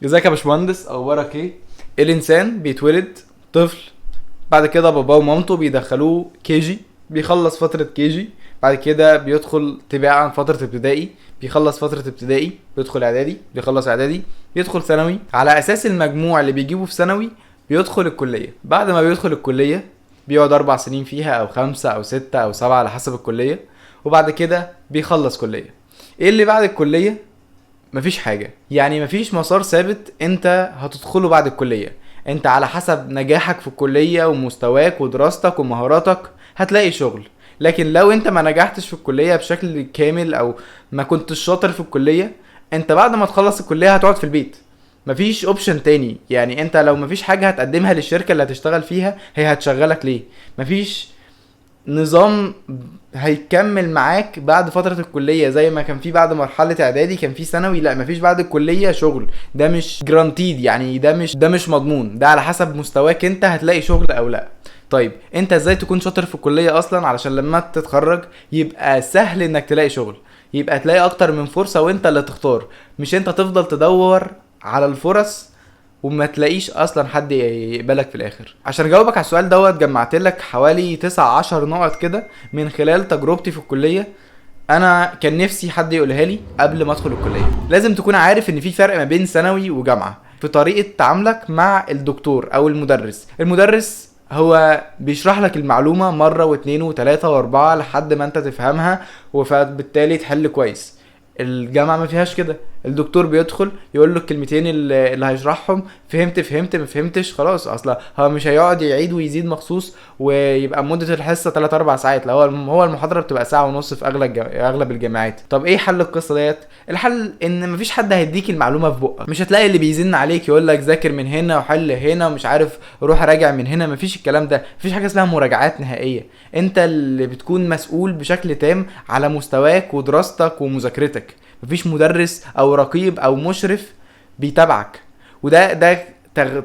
ازيك يا باشمهندس، اخبارك ايه؟ الانسان بيتولد طفل، بعد كده باباه ومامته بيدخلوه كيجي، بيخلص فترة كيجي، بعد كده بيدخل تباعا فترة ابتدائي، بيخلص فترة ابتدائي، بيدخل اعدادي، بيخلص اعدادي، بيدخل ثانوي. على اساس المجموع اللي بيجيبه في ثانوي بيدخل الكلية. بعد ما بيدخل الكلية بيقعد 4 سنين فيها، او 5 او 6 او 7 على حسب الكلية، وبعد كده بيخلص كلية. ايه اللي بعد الكلية؟ مفيش حاجة، يعني مفيش مسار ثابت انت هتدخله بعد الكلية. انت على حسب نجاحك في الكلية ومستواك ودراستك ومهاراتك هتلاقي شغل. لكن لو انت ما نجحتش في الكلية بشكل كامل او ما كنتش شاطر في الكلية، انت بعد ما تخلص الكلية هتقعد في البيت. مفيش اوبشن تاني. يعني انت لو مفيش حاجة هتقدمها للشركة اللي هتشتغل فيها، هي هتشغلك ليه؟ مفيش نظام هيكمل معاك بعد فترة الكلية زي ما كان في بعد مرحلة اعدادي كان في ثانوي. لا، مفيش بعد الكلية شغل. ده مش جرانتيد، يعني ده مش مضمون. ده على حسب مستواك انت هتلاقي شغل او لا. طيب انت ازاي تكون شاطر في الكلية اصلا علشان لما تتخرج يبقى سهل انك تلاقي شغل، يبقى تلاقي اكتر من فرصة وانت اللي تختار، مش انت تفضل تدور على الفرص وما تلاقيش اصلا حد يقبلك في الاخر؟ عشان اجاوبك على السؤال دوت جمعت لك حوالي 19 نقط كده من خلال تجربتي في الكلية. انا كان نفسي حد يقولها لي قبل ما ادخل الكلية. لازم تكون عارف ان في فرق ما بين ثانوي وجامعة في طريقة تعاملك مع الدكتور او المدرس. المدرس هو بيشرح لك المعلومة مرة واتنين وتلاتة واربعة لحد ما انت تفهمها وفبالتالي تحل كويس. الجامعة ما فيهاش كده. الدكتور بيدخل يقول له الكلمتين اللي هيشرحهم، فهمت ما فهمتش خلاص. اصلا هو مش هيقعد يعيد ويزيد مخصوص ويبقى مدة الحصة 3 4 ساعات. لا، هو المحاضرة بتبقى ساعة ونص في اغلب الجامعات. طب ايه حل القصة ديت؟ الحل ان مفيش حد هيديك المعلومة في بقك. مش هتلاقي اللي بيزن عليك يقول لك ذاكر من هنا وحل هنا ومش عارف روح راجع من هنا. مفيش الكلام ده. مفيش حاجة اسمها مراجعات نهائية. انت اللي بتكون مسؤول بشكل تام على مستواك ودراستك ومذاكرتك. مفيش مدرس او رقيب او مشرف بيتابعك. وده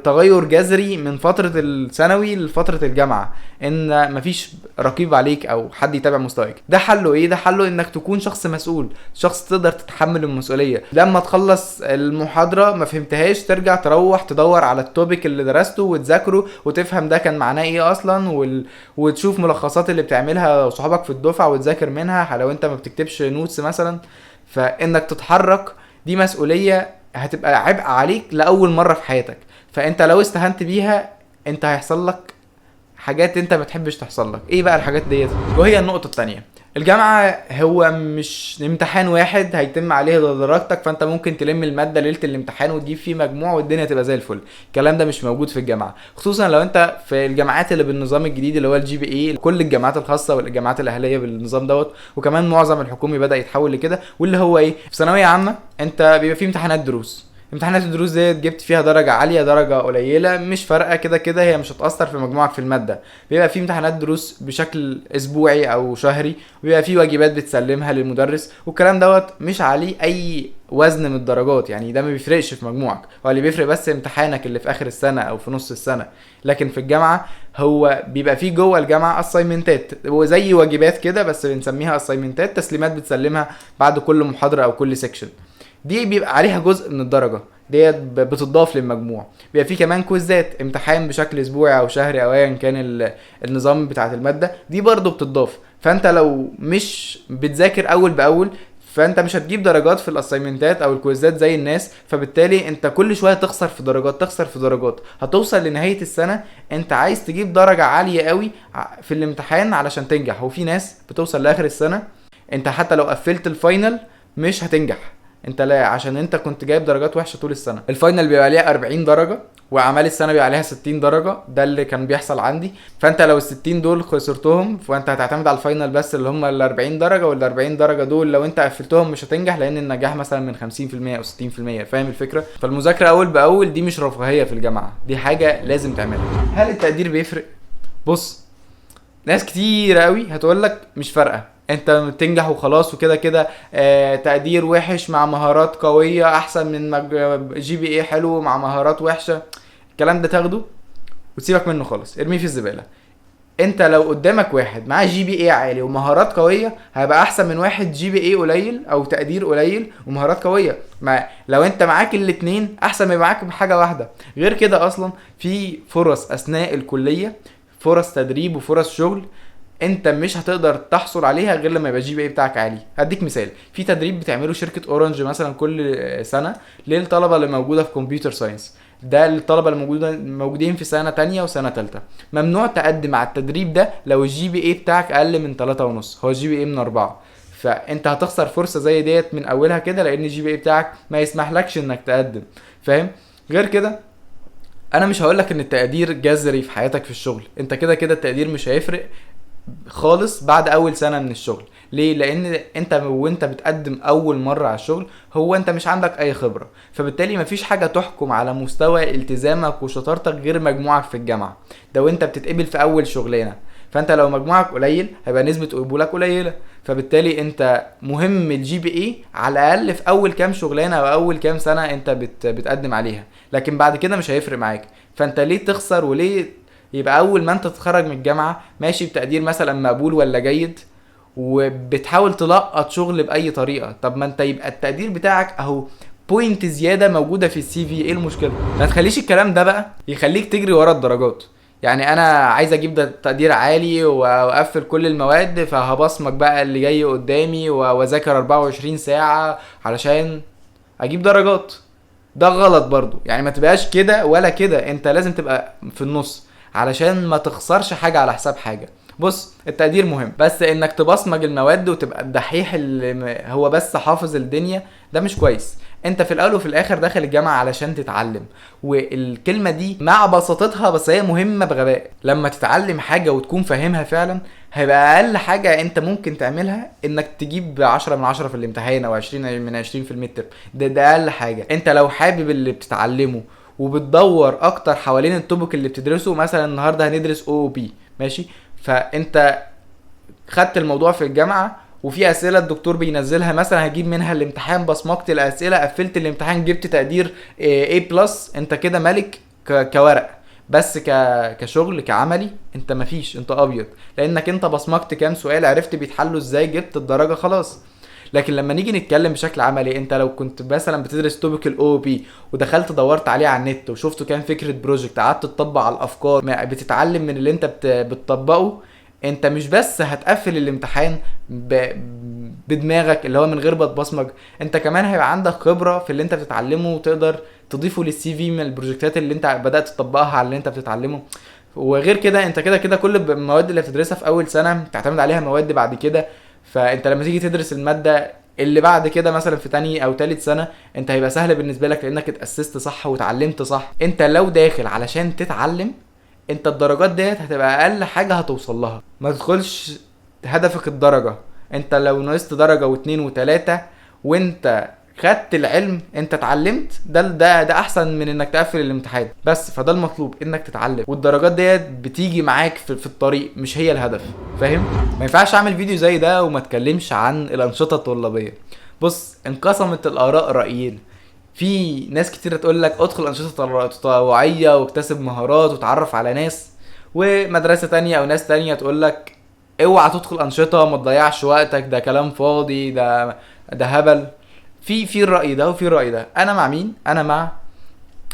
تغير جذري من فترة الثانوي لفترة الجامعة، ان مفيش رقيب عليك او حد يتابع مستواك. ده حله ايه؟ ده حله انك تكون شخص مسؤول، شخص تقدر تتحمل المسؤولية. لما تخلص المحاضرة ما فهمتهاش ترجع تروح تدور على التوبيك اللي درسته وتذاكره وتفهم ده كان معناه ايه اصلا وتشوف ملخصات اللي بتعملها صحابك في الدفعة وتذاكر منها لو انت ما بتكتبش نوتس مثلا. فانك تتحرك دي مسؤولية هتبقى عبء عليك لأول مرة في حياتك. فانت لو استهنت بيها انت هيحصل لك حاجات انت ما تحبش تحصل لك. ايه بقى الحاجات ديت؟ وهي النقطة التانية. الجامعة هو مش امتحان واحد هيتم عليه درجتك فانت ممكن تلم المادة ليلة الامتحان وتجيب فيه مجموع والدنيا تبقى زي الفل. الكلام ده مش موجود في الجامعة، خصوصا لو انت في الجامعات اللي بالنظام الجديد اللي هو الجي بي اي. كل الجامعات الخاصة والجامعات الاهلية بالنظام دوت، وكمان معظم الحكومي بدأ يتحول لكده. واللي هو ايه؟ في ثانوية عامة انت بيبقى فيه امتحانات دروس. امتحانات الدروس ديت جبت فيها درجة عالية درجة قليلة مش فارقة، كده كده هي مش هتأثر في مجموعك في المادة. بيبقى في امتحانات دروس بشكل اسبوعي او شهري، وبيبقى في واجبات بتسلمها للمدرس، والكلام دوت مش عليه اي وزن من الدرجات. يعني ده ما بيفرقش في مجموعك، هو اللي بيفرق بس امتحانك اللي في اخر السنة او في نص السنة. لكن في الجامعة هو بيبقى فيه جوه الجامعة اسايمنتات وزي واجبات كده، بس بنسميها اسايمنتات، تسليمات بتسلمها بعد كل محاضرة او كل سيكشن. دي بيبقى عليها جزء من الدرجة ديت بتضاف للمجموع. بيبقى في كمان كويزات، امتحان بشكل اسبوعي او شهري او ايا كان النظام بتاعت المادة دي برضو بتضاف. فانت لو مش بتذاكر اول باول فانت مش هتجيب درجات في الاسايمنتات او الكويزات زي الناس، فبالتالي انت كل شويه تخسر في درجات تخسر في درجات. هتوصل لنهايه السنه انت عايز تجيب درجه عاليه قوي في الامتحان علشان تنجح، وفي ناس بتوصل لاخر السنه انت حتى لو قفلت الفاينل مش هتنجح. انت لا، عشان انت كنت جايب درجات وحشه طول السنه. الفاينل بيبقى عليها 40 درجه واعمال السنه بيبقى عليها 60 درجه، ده اللي كان بيحصل عندي. فانت لو ال 60 دول خسرتهم فانت هتعتمد على الفاينل بس اللي هم ال 40 درجه، وال 40 درجه دول لو انت قفلتهم مش هتنجح لان النجاح مثلا من 50% او 60%. فاهم الفكره؟ فالمذاكره اول باول دي مش رفاهيه في الجامعه، دي حاجه لازم تعملها. هل التقدير بيفرق؟ بص، ناس كتير قوي هتقولك مش فارقه، انت بتنجح وخلاص وكده كده. تقدير وحش مع مهارات قويه احسن من جي بي اي حلو مع مهارات وحشه. الكلام ده تاخده وتسيبك منه خالص، ارميه في الزباله. انت لو قدامك واحد معاه جي بي اي عالي ومهارات قويه، هيبقى احسن من واحد جي بي اي قليل او تقدير قليل ومهارات قويه. لو انت معاك الاتنين احسن من معاك بحاجه واحده. غير كده اصلا في فرص اثناء الكليه، فرص تدريب وفرص شغل انت مش هتقدر تحصل عليها غير لما يبقى الجي بي اي بتاعك عالي. هديك مثال، في تدريب بتعمله شركه اورنج مثلا كل سنه للطلبه اللي موجوده في كمبيوتر ساينس. ده الطلبه اللي موجودين في سنه تانية وسنه تالتة. ممنوع تقدم على التدريب ده لو الجي بي اي بتاعك اقل من 3.5، هو الجي بي اي من 4. فانت هتخسر فرصه زي ديت من اولها كده، لان الجي بي اي بتاعك ما يسمحلكش انك تقدم. فاهم؟ غير كده انا مش هقولك ان التقدير جذري في حياتك في الشغل، انت كده كده التقدير مش هيفرق خالص بعد اول سنه من الشغل. ليه؟ لان انت وانت بتقدم اول مره على الشغل هو انت مش عندك اي خبره، فبالتالي مفيش حاجه تحكم على مستوى التزامك وشطارتك غير مجموعك في الجامعه. ده وانت بتتقبل في اول شغلانه، فانت لو مجموعك قليل هيبقى نسبه قبولك قليله، فبالتالي انت مهم الجي بي اي على الاقل في اول كام شغلانه او اول كام سنه انت بتقدم عليها، لكن بعد كده مش هيفرق معاك. فانت ليه تخسر وليه يبقى اول ما انت تتخرج من الجامعه ماشي بتقدير مثلا مقبول ولا جيد وبتحاول تلقط شغل باي طريقه؟ طب ما انت يبقى التقدير بتاعك اهو بوينت زياده موجوده في السي في، ايه المشكله؟ ما تخليش الكلام ده بقى يخليك تجري ورا الدرجات. يعني انا عايز اجيب ده تقدير عالي واقفل كل المواد، فهبصمك بقى اللي جاي قدامي واذاكر 24 ساعه علشان اجيب درجات. ده غلط برضو، يعني ما تبقاش كده ولا كده، انت لازم تبقى في النص علشان ما تخسرش حاجة على حساب حاجة. بص التقدير مهم، بس انك تبصمج المواد وتبقى الدحيح اللي هو بس حافظ الدنيا ده مش كويس. انت في الاول وفي الاخر داخل الجامعة علشان تتعلم، والكلمة دي مع بساطتها بس هي مهمة بغباء. لما تتعلم حاجة وتكون فاهمها فعلا هيبقى اقل حاجة انت ممكن تعملها انك تجيب 10 من 10 في الامتحان او 20 من 20 في المتر. ده اقل حاجة. انت لو حابب اللي بتتعلمه وبتدور اكتر حوالين التوبك اللي بتدرسه، مثلا النهارده هندرس او بي ماشي، فانت خدت الموضوع في الجامعه وفي اسئله الدكتور بينزلها مثلا هجيب منها الامتحان، بصمجت الاسئله، قفلت الامتحان، جبت تقدير A+، انت كده ملك كورق. بس كشغل كعملي انت مفيش، انت ابيض، لانك انت بصمجت كام سؤال، عرفت بيتحلوا ازاي، جبت الدرجه خلاص. لكن لما نيجي نتكلم بشكل عملي، انت لو كنت مثلا بتدرس توبيك الاو بي ودخلت دورت عليه على النت وشفته كان فكره بروجكت، قعدت تطبق على الافكار، بتتعلم من اللي انت بتطبقه، انت مش بس هتقفل الامتحان بدماغك اللي هو من غير ما تبصمج، انت كمان هيبقى عندك خبره في اللي انت بتتعلمه وتقدر تضيفه للسي في من البروجكتات اللي انت بدات تطبقها على اللي انت بتتعلمه. وغير كده انت كده كده كل المواد اللي بتدرسها في اول سنه تعتمد عليها مواد بعد كده، فانت لما تيجي تدرس الماده اللي بعد كده مثلا في تاني او تالت سنه انت هيبقى سهل بالنسبه لك لانك اتاسست صح وتعلمت صح. انت لو داخل علشان تتعلم، انت الدرجات ديت هتبقى اقل حاجه هتوصل لها. ما تدخلش هدفك الدرجه، انت لو نقصت درجه واتنين وتلاته وانت خدت العلم، انت اتعلمت، ده احسن من انك تقفل الامتحان بس. فده المطلوب، انك تتعلم، والدرجات ديت بتيجي معاك في الطريق، مش هي الهدف. فاهم؟ ما ينفعش اعمل فيديو زي ده وما اتكلمش عن الانشطه الطلابيه. بص انقسمت الاراء رايين، في ناس كتير تقول لك ادخل انشطه تطوعيه واكتسب مهارات وتعرف على ناس، ومدرسه تانية او ناس تانية تقول لك اوعى تدخل انشطه، ما تضيعش وقتك، ده كلام فاضي، ده هبل. في الرأي ده وفي الرأي ده. انا مع مين؟ انا مع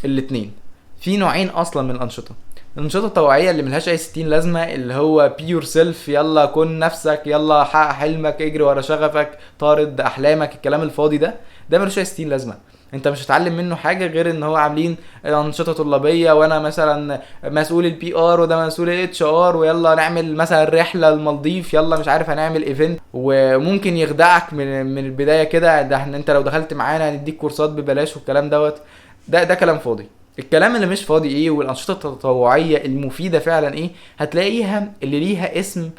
الاتنين. في نوعين اصلا من الانشطه، الانشطه الطوعيه اللي ملهاش اي 60 لازمه، اللي هو بيور سيلف، يلا كن نفسك، يلا حقق حلمك، اجري ورا شغفك، طارد احلامك، الكلام الفاضي ده ملوش اي 60 لازمه. انت مش هتتعلم منه حاجه غير ان هو عاملين انشطه طلابيه وانا مثلا مسؤول البي ار وده مسؤول الاتش ار، ويلا نعمل مثلا رحله المالديف، يلا مش عارف هنعمل ايفنت، وممكن يخدعك من البدايه كده، ده انت لو دخلت معانا هنديك كورسات ببلاش والكلام دوت. ده كلام فاضي. الكلام اللي مش فاضي ايه والانشطه التطوعيه المفيده فعلا ايه؟ هتلاقيها اللي ليها اسم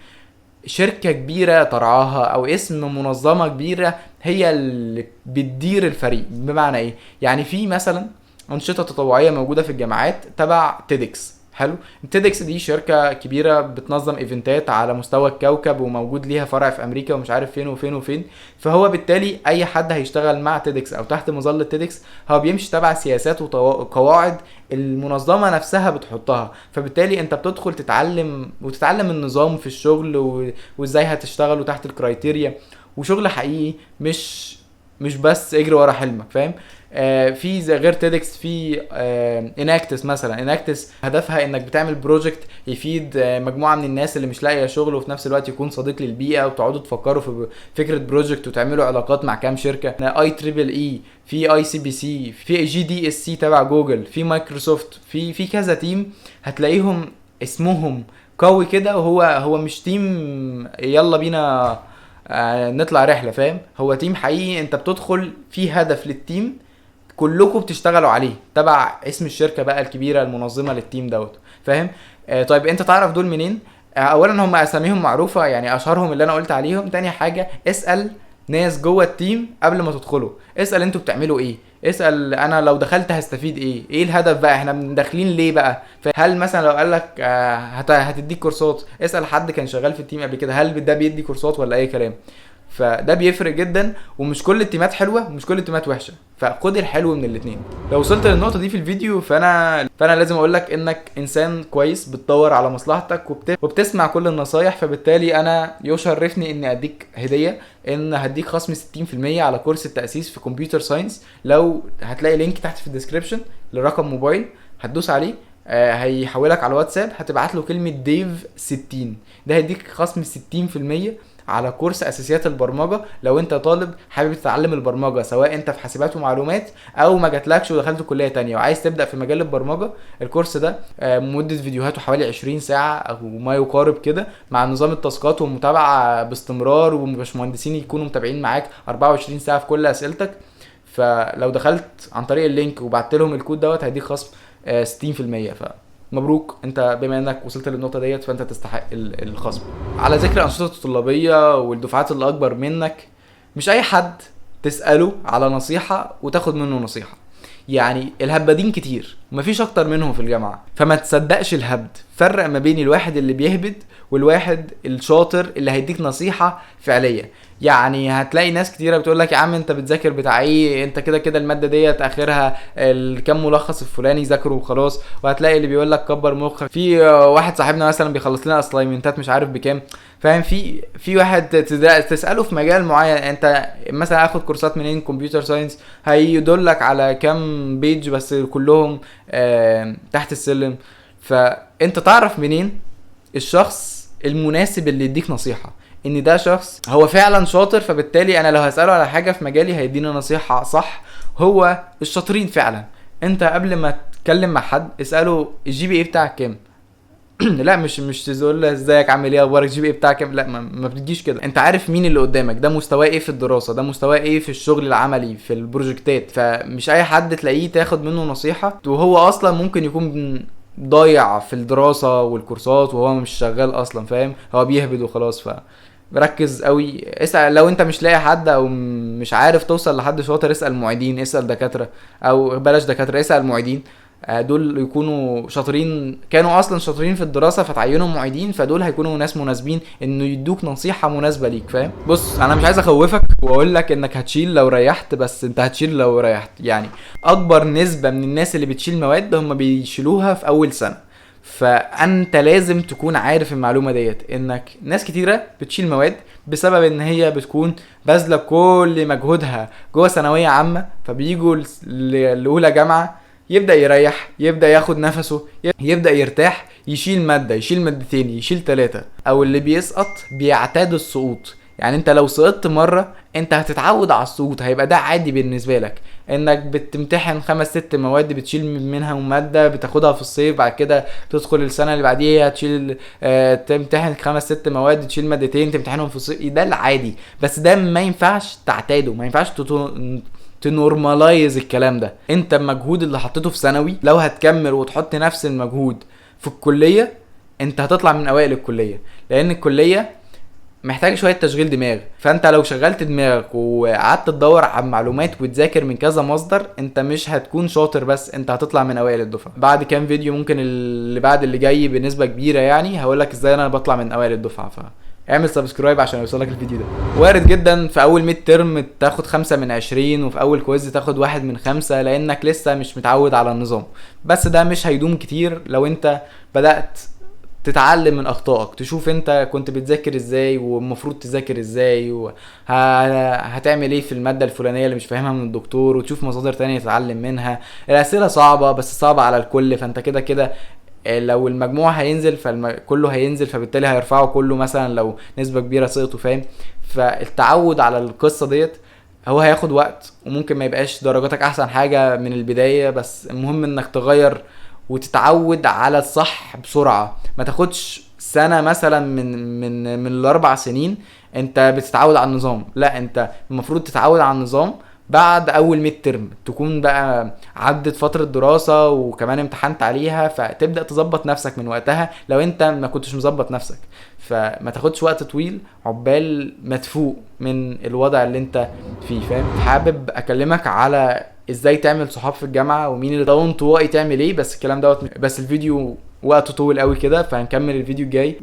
شركة كبيرة ترعاها او اسم منظمة كبيرة هي اللي بتدير الفريق. بمعنى ايه؟ يعني في مثلا انشطة تطوعية موجودة في الجامعات تبع تيدكس. حلو. تيدكس دي شركه كبيره بتنظم ايفنتات على مستوى الكوكب، وموجود ليها فرع في امريكا ومش عارف فين وفين وفين. فهو بالتالي اي حد هيشتغل مع تيدكس او تحت مظله تيدكس هو بيمشي تبع سياسات وقواعد المنظمه نفسها بتحطها. فبالتالي انت بتدخل تتعلم وتتعلم النظام في الشغل وازاي هتشتغلوا تحت الكرايتيريا، وشغل حقيقي مش بس اجري ورا حلمك، فاهم؟ في زي غير تيدكس في اناكتس مثلا. اناكتس هدفها انك بتعمل بروجكت يفيد مجموعه من الناس اللي مش لاقيه شغل، وفي نفس الوقت يكون صديق للبيئه، وتقعدوا تفكروا في فكره بروجكت وتعملوا علاقات مع كام شركه. اي تريبل اي، في اي سي بي سي، في جي دي اس سي تبع جوجل، في مايكروسوفت، في كذا تيم هتلاقيهم اسمهم قوي كده. وهو مش تيم يلا بينا نطلع رحله، فاهم؟ هو تيم حقيقي انت بتدخل في هدف للتيم كلكم بتشتغلوا عليه تبع اسم الشركه بقى الكبيره المنظمه للتيم دوت، فاهم؟ طيب انت تعرف دول منين؟ اولا هم اساميهم معروفه، يعني اشهرهم اللي انا قلت عليهم. تاني حاجه اسال ناس جوه التيم قبل ما تدخلوا، اسال انتوا بتعملوا ايه، اسال انا لو دخلت هستفيد ايه الهدف بقى، احنا داخلين ليه بقى. هل مثلا لو قال لك هتديك كورسات، اسال حد كان شغال في التيم قبل كده هل ده بيدي كورسات ولا اي كلام. فده بيفرق جدا. ومش كل التيمات حلوه ومش كل التيمات وحشه، فخد الحلو من الاثنين. لو وصلت للنقطه دي في الفيديو فانا لازم اقول لك انك انسان كويس بتدور على مصلحتك وبتسمع كل النصايح. فبالتالي انا يشرفني اني اديك هديه، ان هديك خصم 60% على كورس التاسيس في كمبيوتر ساينس. لو هتلاقي لينك تحت في الديسكريبشن لرقم موبايل هتدوس عليه، هيحولك على الواتساب، هتبعت له كلمه ديف 60، ده هيديك خصم 60% على كورس اساسيات البرمجه. لو انت طالب حابب تتعلم البرمجه، سواء انت في حاسبات ومعلومات او ما جاتلكش ودخلت كليه تانية وعايز تبدا في مجال البرمجه، الكورس ده مده فيديوهاته حوالي 20 ساعه او ما يقارب كده، مع نظام التاسكات والمتابعه باستمرار، وباشمهندسين يكونوا متابعين معاك 24 ساعه في كل اسئلتك. فلو دخلت عن طريق اللينك وبعت لهم الكود دوت هيديك خصم 60%. مبروك، انت بما انك وصلت للنقطه ديت فانت تستحق الخصم. على ذكر الانشطه الطلابيه والدفعات اللي اكبر منك، مش اي حد تساله على نصيحه وتاخد منه نصيحه. يعني الهبادين كتير ومفيش اكتر منهم في الجامعه، فما تصدقش الهبد. فرق ما بين الواحد اللي بيهبد والواحد الشاطر اللي هيديك نصيحه فعليه. يعني هتلاقي ناس كتيره بتقول لك يا عم انت بتذاكر بتاع ايه، انت كده كده الماده ديت اخرها الكم ملخص الفلاني ذاكره وخلاص. وهتلاقي اللي بيقول لك كبر مخك. في واحد صاحبنا مثلا بيخلص لنا اساينمنتات مش عارف بكام، فاهم؟ في واحد تساله في مجال معين، انت مثلا اخد كورسات منين كمبيوتر ساينس، هيدلك على كام بيج بس كلهم تحت السلم. فانت تعرف منين الشخص المناسب اللي يديك نصيحه، ان ده شخص هو فعلا شاطر، فبالتالي انا لو هسأله على حاجة في مجالي هيدينا نصيحة صح. هو الشاطرين فعلا. انت قبل ما تتكلم مع حد اسأله الجي بي اي بتاعك كام. لا مش تقول له ازيك عامل ايه اخبارك، جي بي اي بتاعك كام، لا ما بتجيش كده. انت عارف مين اللي قدامك، ده مستواه ايه في الدراسة، ده مستواه ايه في الشغل العملي في البروجكتات. فمش اي حد تلاقيه تاخد منه نصيحة وهو اصلا ممكن يكون ضايع في الدراسة والكورسات وهو مش شغال اصلا، فاهم؟ هو بيهبد وخلاص. ركز قوي، اسأل. لو انت مش لاقي حد او مش عارف توصل لحد شاطر، اسأل معيدين، اسأل دكاترة، او بلاش دكاترة، اسأل معيدين. دول يكونوا شاطرين، كانوا اصلا شاطرين في الدراسة فتعينوا معيدين، فدول هيكونوا ناس مناسبين انه يدوك نصيحة مناسبة ليك، فاهم؟ بص انا مش عايز اخوفك واقول لك انك هتشيل لو ريحت، بس انت هتشيل لو ريحت. يعني اكبر نسبة من الناس اللي بتشيل مواد هم بيشيلوها في اول سنة. فانت لازم تكون عارف المعلومه ديت، انك ناس كتيره بتشيل مواد بسبب ان هي بتكون باذله كل مجهودها جوه ثانويه عامه، فبييجوا لاولى جامعه يبدا يريح، يبدا ياخد نفسه، يبدا يرتاح، يشيل ماده، يشيل مادتين، يشيل 3. او اللي بيسقط بيعتاد السقوط. يعني انت لو سقطت مرة انت هتتعود على السقوط، هيبقى ده عادي بالنسبة لك. انك بتمتحن 5-6 مواد بتشيل منها مادة بتاخدها في الصيف، بعد كده تدخل السنة اللي بعديها تشيل تمتحن 5-6 مواد تشيل مادتين تمتحنهم في الصيف، ده العادي. بس ده ما ينفعش تعتاده، ما ينفعش تنورمالايز الكلام ده. انت المجهود اللي حطيته في ثانوي لو هتكمل وتحط نفس المجهود في الكلية انت هتطلع من اوائل الكلية. لان الكلية محتاج شويه تشغيل دماغ. فانت لو شغلت دماغك وقعدت تدور على معلومات وتذاكر من كذا مصدر، انت مش هتكون شاطر بس، انت هتطلع من اوائل الدفعه. بعد كام فيديو ممكن اللي بعد اللي جاي بنسبه كبيره يعني هقولك ازاي انا بطلع من اوائل الدفعه. اعمل سبسكرايب عشان يوصلك الفيديو ده. وارد جدا في اول ميد ترم تاخد 5/20، وفي اول كويز تاخد 1/5 لانك لسه مش متعود على النظام. بس ده مش هيدوم كتير لو انت بدأت تتعلم من اخطائك، تشوف انت كنت بتذاكر ازاي والمفروض تذاكر ازاي وهتعمل ايه في المادة الفلانية اللي مش فاهمها من الدكتور، وتشوف مصادر تانية تتعلم منها. الاسئلة صعبة بس صعبة على الكل، فانت كده كده لو المجموع هينزل كله هينزل، فبالتالي هيرفعوا كله مثلا لو نسبة كبيرة سقطوا، فاهم؟ فالتعود على القصة ديت هو هياخد وقت، وممكن ما يبقاش درجاتك احسن حاجة من البداية، بس المهم انك تغير وتتعود على الصح بسرعة. ما تاخدش سنة مثلا من الاربع سنين انت بتتعود على النظام، لا انت المفروض تتعود على النظام بعد اول ميد ترم، تكون بقى عدت فترة دراسة وكمان امتحنت عليها، فتبدأ تظبط نفسك من وقتها لو انت ما كنتش مظبط نفسك. فما تاخدش وقت طويل عقبال ما تفوق من الوضع اللي انت فيه، فاهم؟ حابب اكلمك على ازاي تعمل صحاب في الجامعة ومين اللي لو انطوائي تعمل ايه، بس الكلام دوت بس الفيديو وقته طول قوي كده، فهنكمل الفيديو الجاي.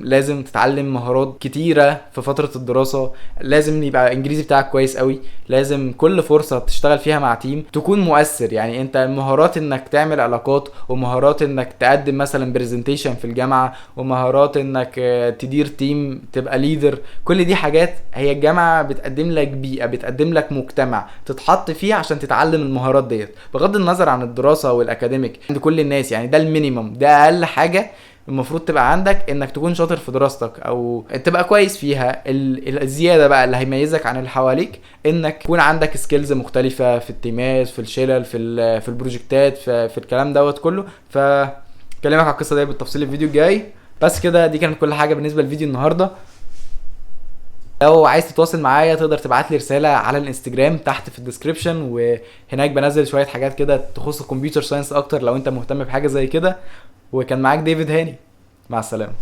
لازم تتعلم مهارات كتيرة في فترة الدراسة، لازم يبقى الانجليزي بتاعك كويس قوي، لازم كل فرصة تشتغل فيها مع تيم تكون مؤثر. يعني انت مهارات انك تعمل علاقات، ومهارات انك تقدم مثلا برزنتيشن في الجامعة، ومهارات انك تدير تيم، تبقى ليدر. كل دي حاجات هي الجامعة بتقدم لك بيئة، بتقدم لك مجتمع تتحط فيه عشان تتعلم المهارات ديت، بغض النظر عن الدراسة والاكاديميك عند كل الناس. يعني ده المينيمم، ده اقل حاجة المفروض تبقى عندك، انك تكون شاطر في دراستك او تبقى كويس فيها. الزيادة بقى اللي هيميزك عن اللي حواليك انك يكون عندك سكيلز مختلفة في التيمات، في الشلل، في البروجكتات، في الكلام دوت كله. فكلمك على القصة دي بالتفصيل الفيديو الجاي. بس كده دي كانت كل حاجة بالنسبة للفيديو النهاردة. لو عايز تتواصل معايا تقدر تبعت لي رساله على الانستجرام تحت في الديسكريبشن، وهناك بنزل شويه حاجات كده تخص الكمبيوتر ساينس اكتر لو انت مهتم بحاجه زي كده. وكان معاك ديفيد هاني، مع السلامه.